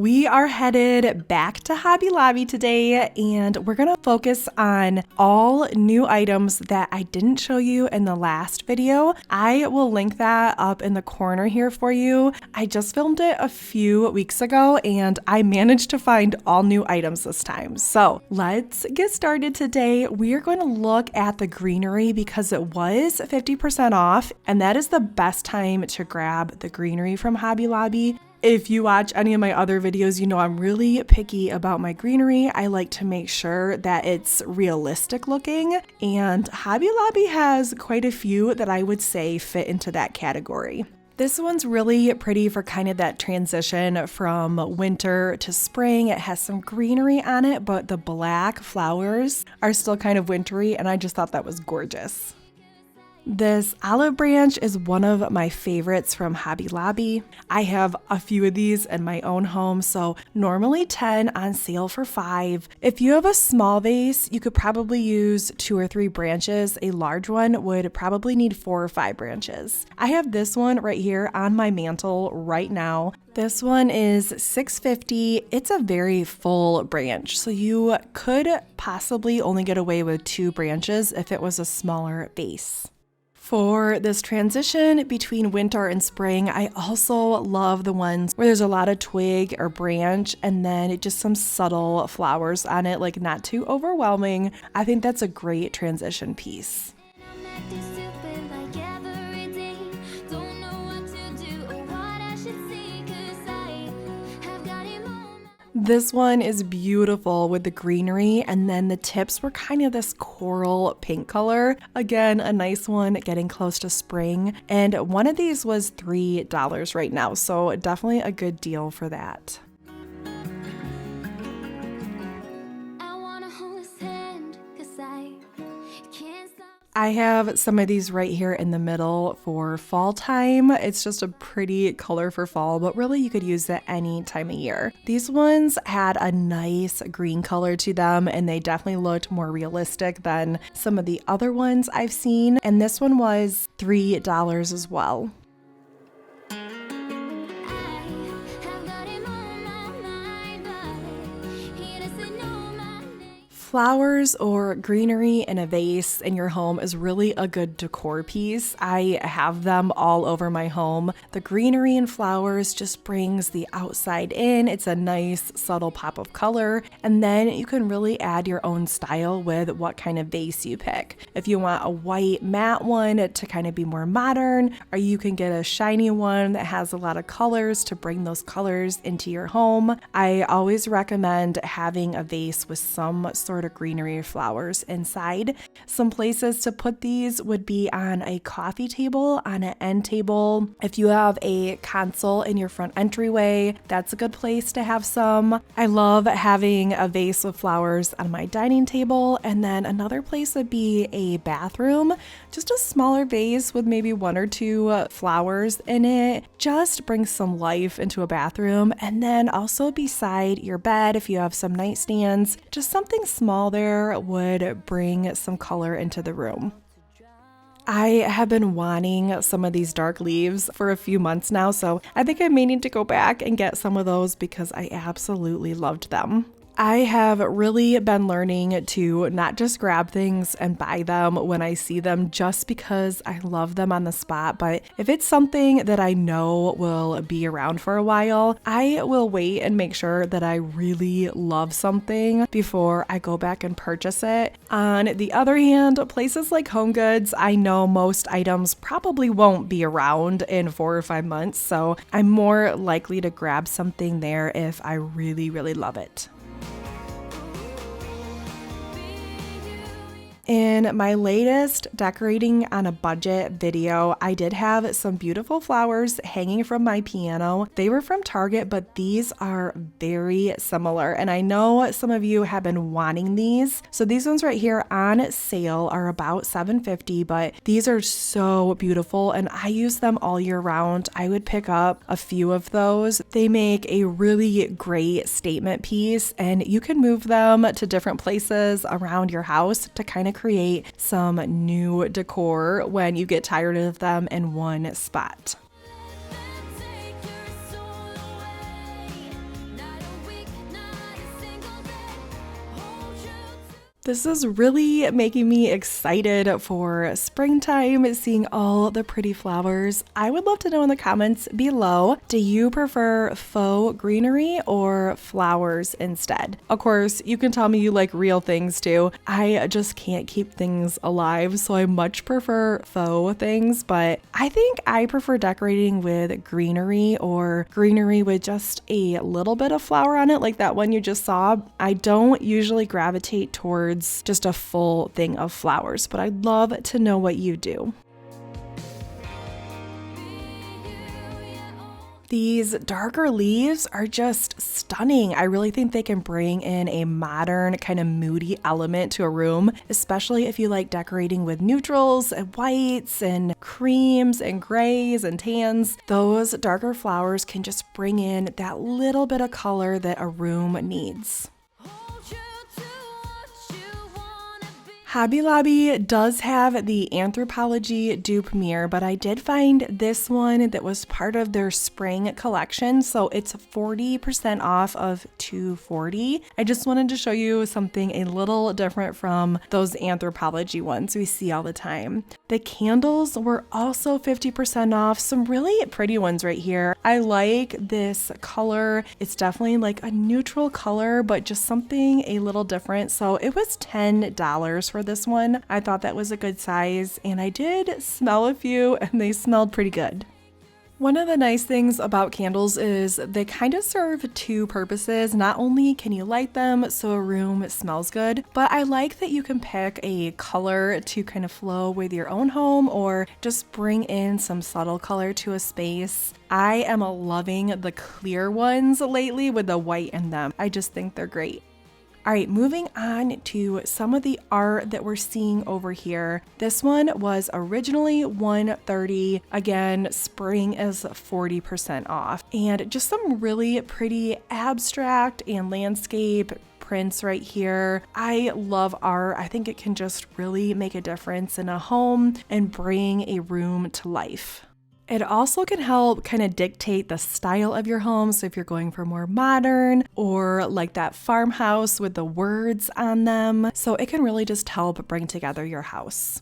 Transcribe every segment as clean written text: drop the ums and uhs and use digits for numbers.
We are headed back to Hobby Lobby today, and we're going to focus on all new items that I didn't show you in the last video. I will link that up in the corner here for you. I just filmed it a few weeks ago, and I managed to find all new items this time. So let's get started today. We are going to look at the greenery because it was 50% off, and that is the best time to grab the greenery from Hobby Lobby. If you watch any of my other videos, you know I'm really picky about my greenery. I like to make sure that it's realistic looking, and Hobby Lobby has quite a few that I would say fit into that category. This one's really pretty for kind of that transition from winter to spring. It has some greenery on it, but the black flowers are still kind of wintry, and I just thought that was gorgeous. This olive branch is one of my favorites from Hobby Lobby. I have a few of these in my own home, so normally 10 on sale for 5. If you have a small vase, you could probably use 2 or 3 branches. A large one would probably need 4 or 5 branches. I have this one right here on my mantle right now. This one is $6.50. It's a very full branch, so you could possibly only get away with 2 branches if it was a smaller vase. For this transition between winter and spring, I also love the ones where there's a lot of twig or branch and then just some subtle flowers on it, like not too overwhelming. I think that's a great transition piece. This one is beautiful with the greenery, and then the tips were kind of this coral pink color. Again, a nice one getting close to spring, and one of these was $3 right now, so definitely a good deal for that. I have some of these right here in the middle for fall time. It's just a pretty color for fall, but really you could use it any time of year. These ones had a nice green color to them, and they definitely looked more realistic than some of the other ones I've seen. And this one was $3 as well. Flowers or greenery in a vase in your home is really a good decor piece. I have them all over my home. The greenery and flowers just brings the outside in. It's a nice subtle pop of color, and then you can really add your own style with what kind of vase you pick. If you want a white matte one to kind of be more modern, or you can get a shiny one that has a lot of colors to bring those colors into your home. I always recommend having a vase with some sort of greenery or flowers inside. Some places to put these would be on a coffee table, on an end table. If you have a console in your front entryway, that's a good place to have some. I love having a vase with flowers on my dining table, and then another place would be a bathroom. Just a smaller vase with maybe 1 or 2 flowers in it just brings some life into a bathroom. And then also beside your bed, if you have some nightstands, just something small there would bring some color into the room. I have been wanting some of these dark leaves for a few months now, so I think I may need to go back and get some of those because I absolutely loved them. I have really been learning to not just grab things and buy them when I see them just because I love them on the spot, but if it's something that I know will be around for a while, I will wait and make sure that I really love something before I go back and purchase it. On the other hand, places like Home Goods, I know most items probably won't be around in 4 or 5 months, so I'm more likely to grab something there if I really, really love it. In my latest decorating on a budget video, I did have some beautiful flowers hanging from my piano. They were from Target, but these are very similar, and I know some of you have been wanting these. So these ones right here on sale are about $7.50, but these are so beautiful, and I use them all year round. I would pick up a few of those. They make a really great statement piece, and you can move them to different places around your house to kind of create some new decor when you get tired of them in one spot. This is really making me excited for springtime, seeing all the pretty flowers. I would love to know in the comments below, do you prefer faux greenery or flowers instead? Of course, you can tell me you like real things too. I just can't keep things alive, so I much prefer faux things, but I think I prefer decorating with greenery or greenery with just a little bit of flower on it, like that one you just saw. I don't usually gravitate towards just a full thing of flowers, but I'd love to know what you do. These darker leaves are just stunning. I really think they can bring in a modern kind of moody element to a room, especially if you like decorating with neutrals and whites and creams and grays and tans. Those darker flowers can just bring in that little bit of color that a room needs. Hobby Lobby does have the Anthropologie dupe mirror, but I did find this one that was part of their spring collection, so it's 40% off of $240. I just wanted to show you something a little different from those Anthropologie ones we see all the time. The candles were also 50% off, some really pretty ones right here. I like this color. It's definitely like a neutral color, but just something a little different. So it was $10 for this one. I thought that was a good size, and I did smell a few and they smelled pretty good. One of the nice things about candles is they kind of serve two purposes. Not only can you light them so a room smells good, but I like that you can pick a color to kind of flow with your own home or just bring in some subtle color to a space. I am loving the clear ones lately with the white in them. I just think they're great. All right, moving on to some of the art that we're seeing over here. This one was originally $130. Again, spring is 40% off. And just some really pretty abstract and landscape prints right here. I love art. I think it can just really make a difference in a home and bring a room to life. It also can help kind of dictate the style of your home. So if you're going for more modern or like that farmhouse with the words on them, so it can really just help bring together your house.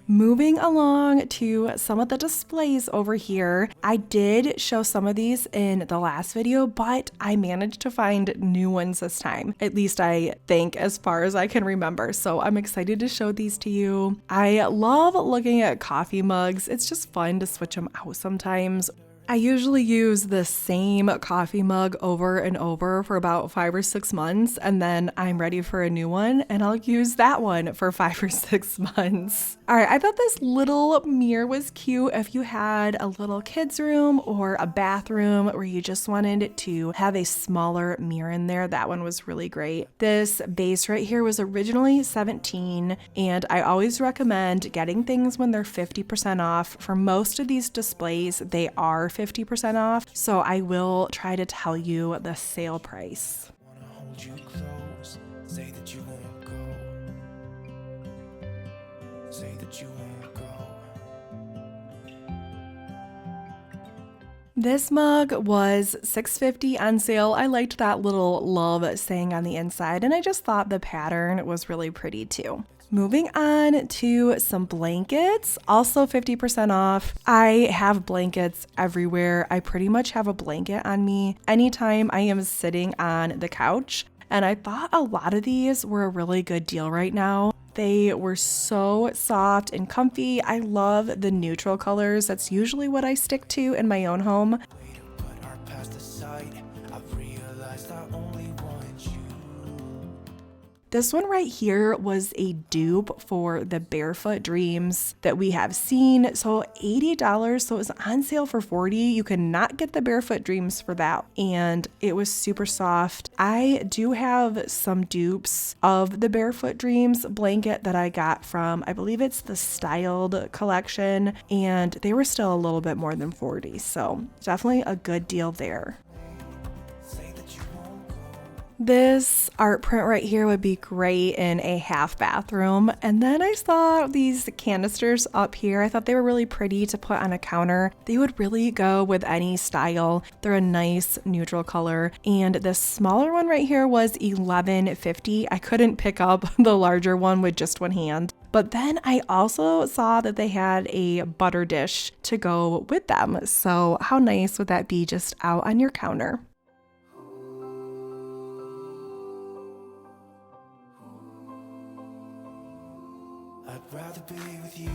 Moving along to some of the displays over here. I did show some of these in the last video, but I managed to find new ones this time. At least I think, as far as I can remember. So I'm excited to show these to you. I love looking at coffee mugs. It's just fun to switch them out sometimes. I usually use the same coffee mug over and over for about 5 or 6 months, and then I'm ready for a new one, and I'll use that one for 5 or 6 months. All right, I thought this little mirror was cute if you had a little kid's room or a bathroom where you just wanted to have a smaller mirror in there. That one was really great. This base right here was originally $17, and I always recommend getting things when they're 50% off. For most of these displays, they are 50% off, so I will try to tell you the sale price. This mug was $6.50 on sale. I liked that little love saying on the inside, and I just thought the pattern was really pretty too. Moving on to some blankets, also 50% off. I have blankets everywhere. I pretty much have a blanket on me anytime I am sitting on the couch, and I thought a lot of these were a really good deal right now. They were so soft and comfy. I love the neutral colors. That's usually what I stick to in my own home. This one right here was a dupe for the Barefoot Dreams that we have seen. So $80, so it was on sale for $40. You cannot get the Barefoot Dreams for that. And it was super soft. I do have some dupes of the Barefoot Dreams blanket that I got from, I believe it's the Styled collection, and they were still a little bit more than $40. So definitely a good deal there. This art print right here would be great in a half bathroom. And then I saw these canisters up here. I thought they were really pretty to put on a counter. They would really go with any style. They're a nice neutral color. And this smaller one right here was $11.50. I couldn't pick up the larger one with just one hand. But then I also saw that they had a butter dish to go with them. So how nice would that be just out on your counter? I'd rather be with you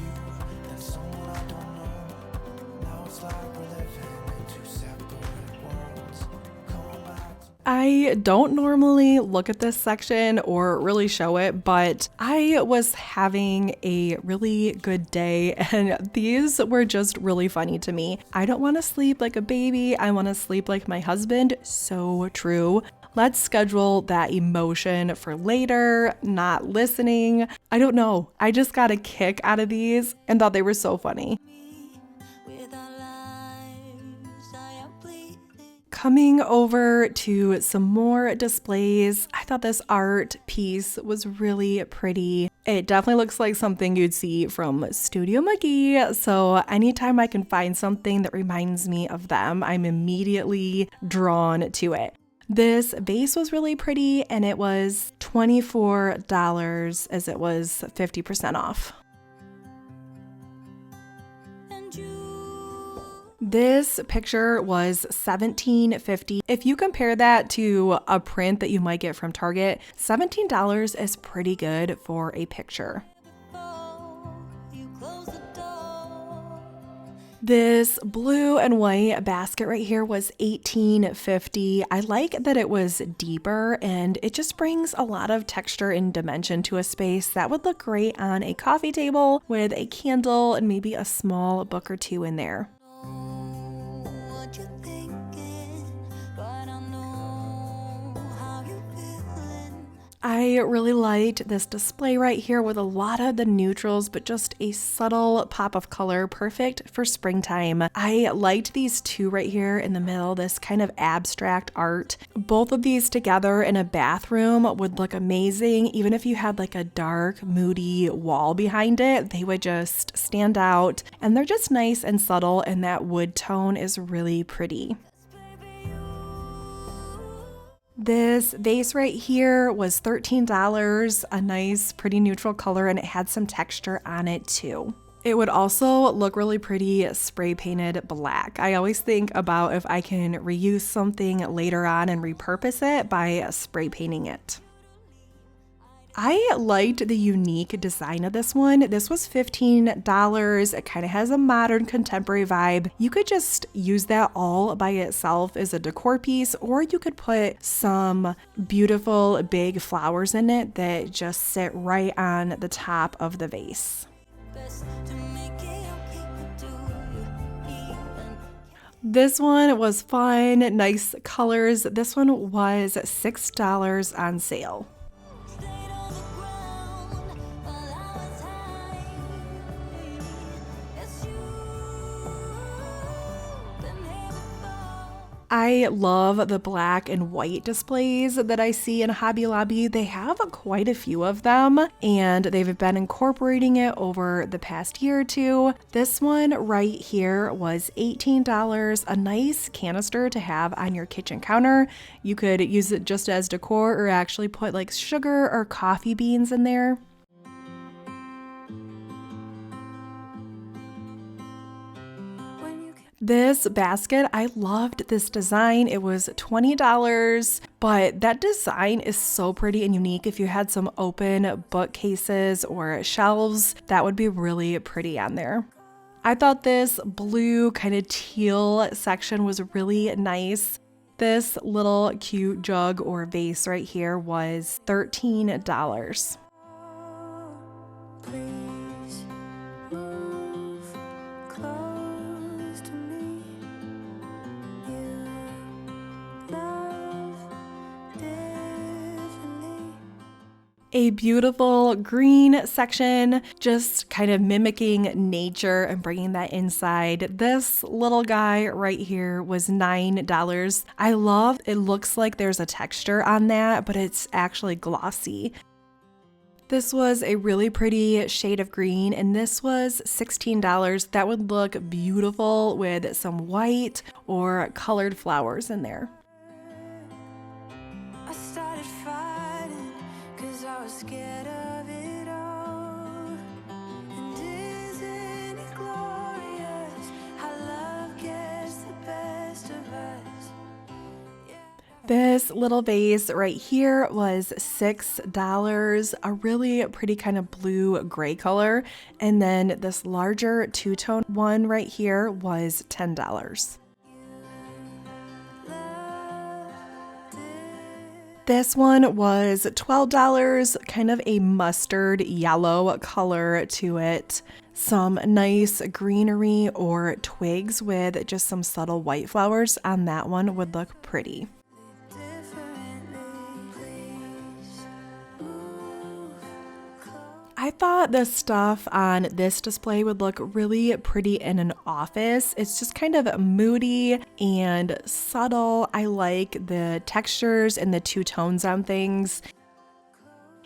than someone I don't know. Now it's like we're living in two separate worlds. Come back. I don't normally look at this section or really show it, but I was having a really good day and these were just really funny to me. I don't want to sleep like a baby. I want to sleep like my husband. So true. Let's schedule that emotion for later, not listening. I don't know. I just got a kick out of these and thought they were so funny. Coming over to some more displays, I thought this art piece was really pretty. It definitely looks like something you'd see from Studio McGee, so anytime I can find something that reminds me of them, I'm immediately drawn to it. This vase was really pretty and it was $24 as it was 50% off. This picture was $17.50. If you compare that to a print that you might get from Target, $17 is pretty good for a picture. This blue and white basket right here was $18.50. I like that it was deeper and it just brings a lot of texture and dimension to a space that would look great on a coffee table with a candle and maybe a small book or two in there. I really liked this display right here with a lot of the neutrals, but just a subtle pop of color, perfect for springtime. I liked these two right here in the middle, this kind of abstract art. Both of these together in a bathroom would look amazing. Even if you had like a dark, moody wall behind it, they would just stand out. And they're just nice and subtle, and that wood tone is really pretty. This vase right here was $13, a nice, pretty neutral color, and it had some texture on it too. It would also look really pretty spray painted black. I always think about if I can reuse something later on and repurpose it by spray painting it. I liked the unique design of this one. This was $15. It kind of has a modern contemporary vibe. You could just use that all by itself as a decor piece, or you could put some beautiful big flowers in it that just sit right on the top of the vase. This one was fun, nice colors. This one was $6 on sale. I love the black and white displays that I see in Hobby Lobby. They have quite a few of them and they've been incorporating it over the past year or two. This one right here was $18, a nice canister to have on your kitchen counter. You could use it just as decor or actually put like sugar or coffee beans in there. This basket, I loved this design. It was $20, but that design is so pretty and unique. If you had some open bookcases or shelves, that would be really pretty on there. I thought this blue kind of teal section was really nice. This little cute jug or vase right here was $13. A beautiful green section, just kind of mimicking nature and bringing that inside. This little guy right here was $9. I love, it looks like there's a texture on that, but it's actually glossy. This was a really pretty shade of green, and this was $16. That would look beautiful with some white or colored flowers in there. I started fighting 'cause I was scared of it all. And isn't it glorious how love gets the best of us? This little vase right here was $6, a really pretty kind of blue gray color. And then this larger two-tone one right here was $10. This one was $12, kind of a mustard yellow color to it. Some nice greenery or twigs with just some subtle white flowers on that one would look pretty. I thought the stuff on this display would look really pretty in an office. It's just kind of moody and subtle. I like the textures and the two tones on things.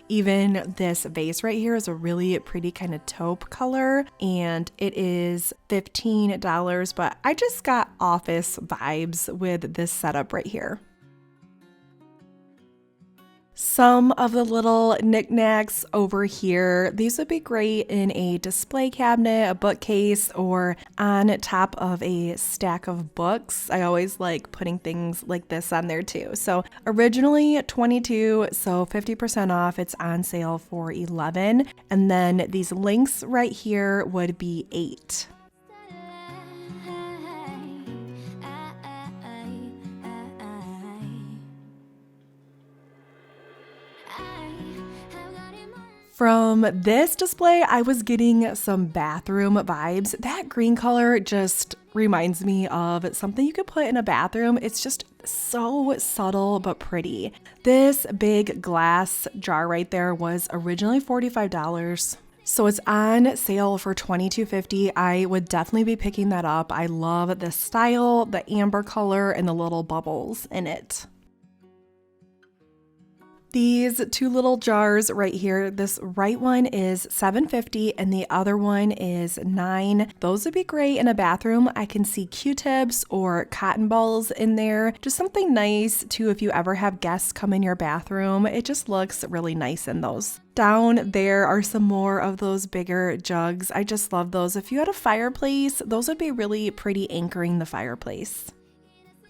Even this vase right here is a really pretty kind of taupe color, and it is $15, but I just got office vibes with this setup right here. Some of the little knickknacks over here, these would be great in a display cabinet, a bookcase, or on top of a stack of books. I always like putting things like this on there too. So originally $22, so 50% off. It's on sale for $11. And then these links right here would be $8. From this display, I was getting some bathroom vibes. That green color just reminds me of something you could put in a bathroom. It's just so subtle but pretty. This big glass jar right there was originally $45. So it's on sale for $22.50. I would definitely be picking that up. I love the style, the amber color, and the little bubbles in it. These two little jars right here, this right one is $7.50 and the other one is $9. Those would be great in a bathroom. I can see Q-tips or cotton balls in there. Just something nice too if you ever have guests come in your bathroom. It just looks really nice in those. Down there are some more of those bigger jugs. I just love those. If you had a fireplace, those would be really pretty anchoring the fireplace.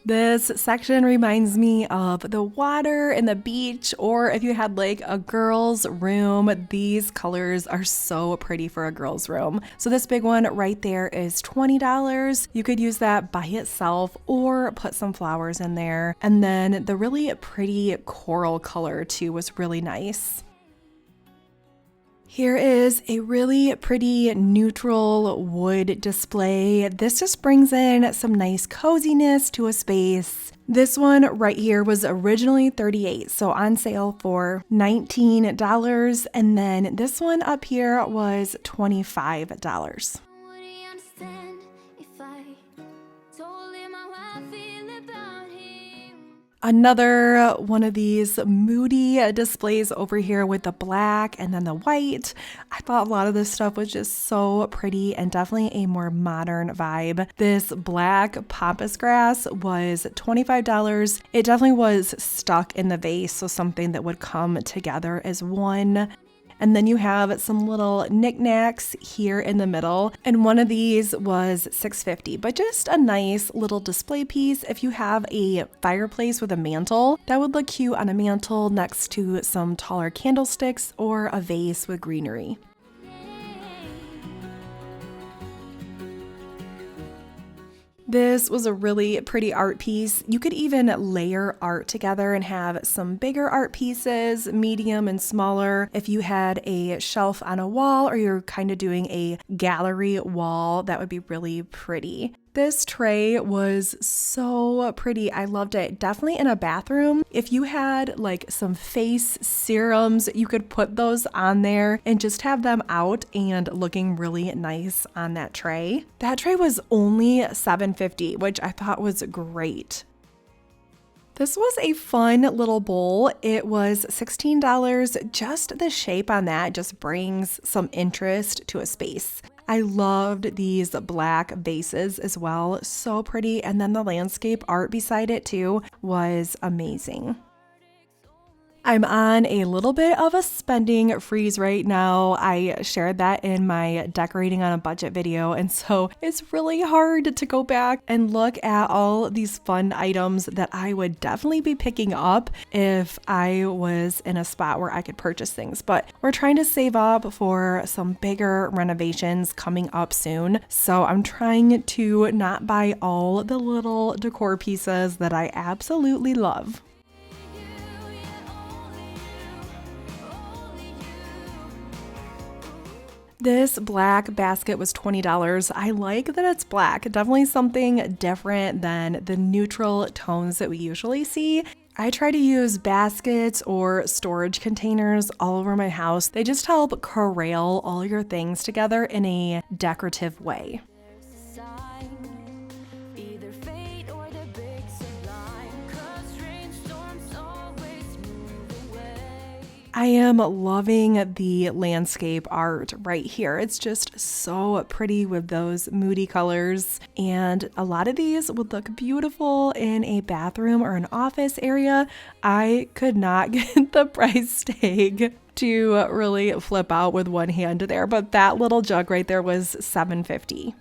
This section reminds me of the water and the beach, or if you had like a girl's room. These colors are so pretty for a girl's room. So this big one right there is $20. You could use that by itself or put some flowers in there. And then the really pretty coral color too was really nice. Here is a really pretty neutral wood display. This just brings in some nice coziness to a space. This one right here was originally $38, so on sale for $19. And then this one up here was $25. Another one of these moody displays over here with the black and then the white. I thought a lot of this stuff was just so pretty and definitely a more modern vibe. This black pampas grass was $25. It definitely was stuck in the vase, so something that would come together as one. And then you have some little knickknacks here in the middle. And one of these was $6.50, but just a nice little display piece. If you have a fireplace with a mantle, that would look cute on a mantle next to some taller candlesticks or a vase with greenery. This was a really pretty art piece. You could even layer art together and have some bigger art pieces, medium and smaller. If you had a shelf on a wall or you're kind of doing a gallery wall, that would be really pretty. This tray was so pretty. I loved it. Definitely in a bathroom. If you had like some face serums, you could put those on there and just have them out and looking really nice on that tray. That tray was only $7.50, which I thought was great. This was a fun little bowl. It was $16. Just the shape on that just brings some interest to a space. I loved these black vases as well. So pretty. And then the landscape art beside it too was amazing. I'm on a little bit of a spending freeze right now. I shared that in my decorating on a budget video, and so it's really hard to go back and look at all these fun items that I would definitely be picking up if I was in a spot where I could purchase things. But we're trying to save up for some bigger renovations coming up soon, so I'm trying to not buy all the little decor pieces that I absolutely love. This black basket was $20. I like that it's black. Definitely something different than the neutral tones that we usually see. I try to use baskets or storage containers all over my house. They just help corral all your things together in a decorative way. I am loving the landscape art right here. It's just so pretty with those moody colors. And a lot of these would look beautiful in a bathroom or an office area. I could not get the price tag to really flip out with one hand there, but that little jug right there was $7.50.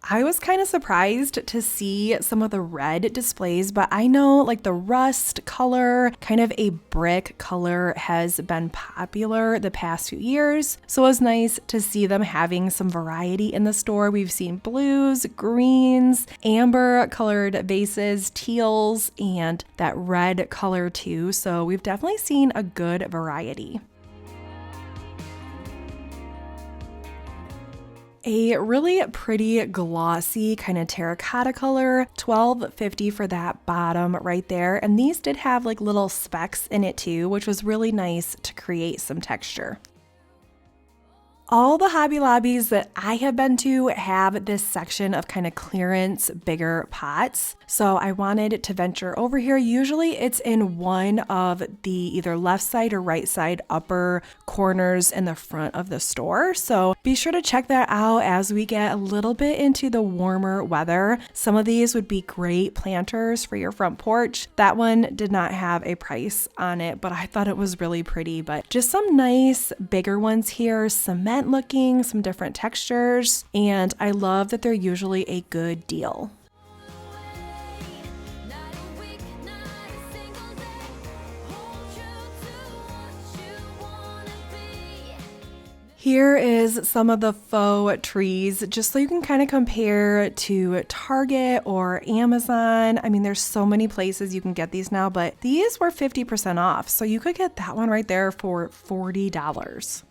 I was kind of surprised to see some of the red displays, but I know like the rust color, kind of a brick color, has been popular the past few years. So it was nice to see them having some variety in the store. We've seen blues, greens, amber colored vases, teals, and that red color too. So we've definitely seen a good variety. A really pretty glossy kind of terracotta color, $12.50 for that bottom right there. And these did have like little specks in it too, which was really nice to create some texture. All the Hobby Lobbies that I have been to have this section of kind of clearance, bigger pots. So I wanted to venture over here. Usually it's in one of the either left side or right side upper corners in the front of the store. So be sure to check that out as we get a little bit into the warmer weather. Some of these would be great planters for your front porch. That one did not have a price on it, but I thought it was really pretty. But just some nice bigger ones here, cement looking, some different textures, and I love that they're usually a good deal. Here is some of the faux trees, just so you can kind of compare to Target or Amazon. I mean, there's so many places you can get these now, but these were 50% off. So you could get that one right there for $40.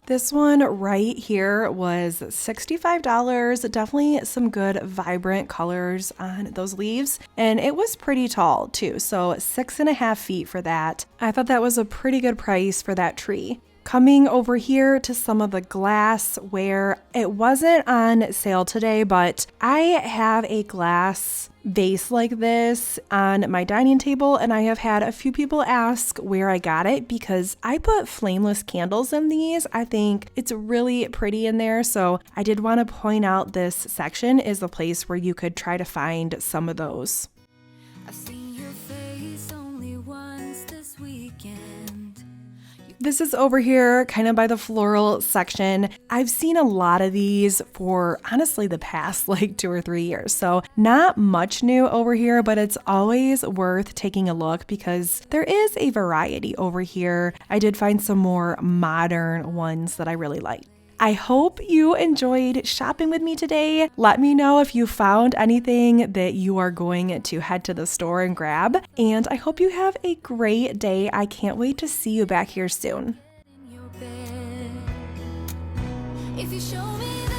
This one right here was $65. Definitely some good vibrant colors on those leaves. And it was pretty tall too. So 6.5 feet for that. I thought that was a pretty good price for that tree. Coming over here to some of the glassware, it wasn't on sale today, but I have a glass vase like this on my dining table, and I have had a few people ask where I got it because I put flameless candles in these. I think it's really pretty in there, so I did want to point out this section is a place where you could try to find some of those. I've seen your face only once this weekend. This is over here kind of by the floral section. I've seen a lot of these for honestly the past like 2 or 3 years. So not much new over here, but it's always worth taking a look because there is a variety over here. I did find some more modern ones that I really like. I hope you enjoyed shopping with me today. Let me know if you found anything that you are going to head to the store and grab. And I hope you have a great day. I can't wait to see you back here soon. If you show me